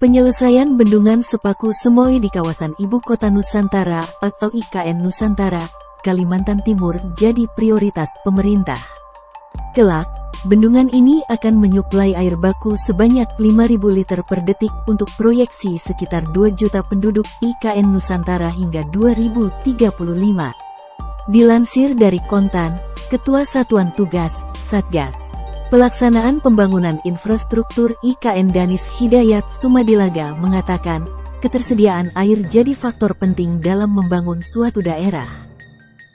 Penyelesaian Bendungan Sepaku Semoy di kawasan Ibu Kota Nusantara atau IKN Nusantara, Kalimantan Timur jadi prioritas pemerintah. Kelak, bendungan ini akan menyuplai air baku sebanyak 5.000 liter per detik untuk proyeksi sekitar 2 juta penduduk IKN Nusantara hingga 2035. Dilansir dari Kontan, Ketua Satuan Tugas, Satgas Pelaksanaan Pembangunan Infrastruktur IKN Danis Hidayat Sumadilaga mengatakan, ketersediaan air jadi faktor penting dalam membangun suatu daerah.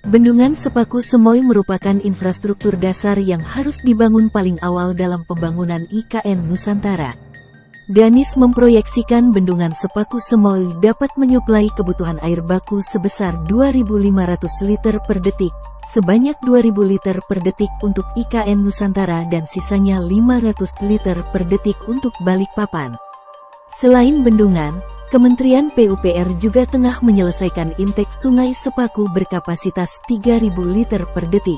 Bendungan Sepaku Semoy merupakan infrastruktur dasar yang harus dibangun paling awal dalam pembangunan IKN Nusantara. Danis memproyeksikan Bendungan Sepaku Semoy dapat menyuplai kebutuhan air baku sebesar 2.500 liter per detik, sebanyak 2.000 liter per detik untuk IKN Nusantara dan sisanya 500 liter per detik untuk Balikpapan. Selain bendungan, Kementerian PUPR juga tengah menyelesaikan intake Sungai Sepaku berkapasitas 3.000 liter per detik.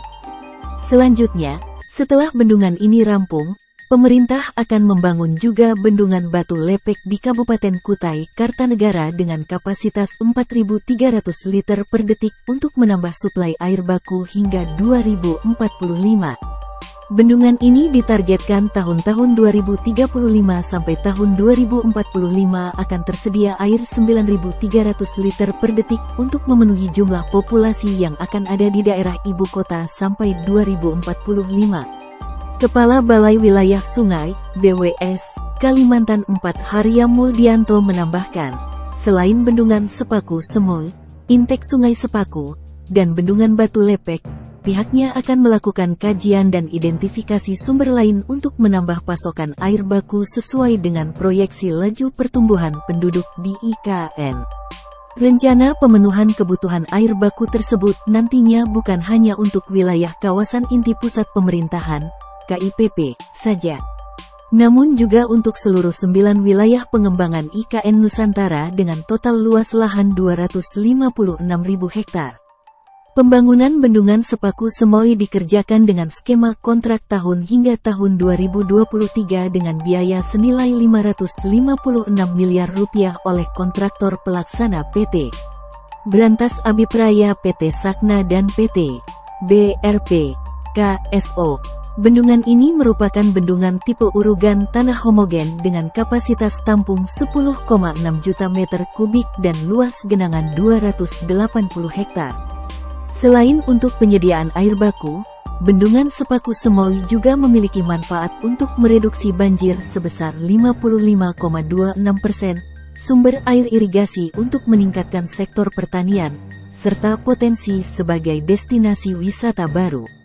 Selanjutnya, setelah bendungan ini rampung, pemerintah akan membangun juga Bendungan Batu Lepek di Kabupaten Kutai Kartanegara dengan kapasitas 4.300 liter per detik untuk menambah suplai air baku hingga 2045. Bendungan ini ditargetkan tahun-tahun 2035 sampai tahun 2045 akan tersedia air 9.300 liter per detik untuk memenuhi jumlah populasi yang akan ada di daerah ibu kota sampai 2045. Kepala Balai Wilayah Sungai, BWS, Kalimantan 4 Haria Muldianto menambahkan, selain Bendungan Sepaku Semoy, intake Sungai Sepaku, dan Bendungan Batu Lepek, pihaknya akan melakukan kajian dan identifikasi sumber lain untuk menambah pasokan air baku sesuai dengan proyeksi laju pertumbuhan penduduk di IKN. Rencana pemenuhan kebutuhan air baku tersebut nantinya bukan hanya untuk wilayah kawasan inti pusat pemerintahan, KIPP, saja. Namun juga untuk seluruh 9 wilayah pengembangan IKN Nusantara dengan total luas lahan 256.000 hektar. Pembangunan Bendungan Sepaku Semoy dikerjakan dengan skema kontrak tahun hingga tahun 2023 dengan biaya senilai Rp556 miliar oleh kontraktor pelaksana PT Brantas Abipraya, PT Sakna dan PT BRP KSO. Bendungan ini merupakan bendungan tipe urugan tanah homogen dengan kapasitas tampung 10,6 juta meter kubik dan luas genangan 280 hektar. Selain untuk penyediaan air baku, Bendungan Sepaku Semoy juga memiliki manfaat untuk mereduksi banjir sebesar 55,26%, sumber air irigasi untuk meningkatkan sektor pertanian, serta potensi sebagai destinasi wisata baru.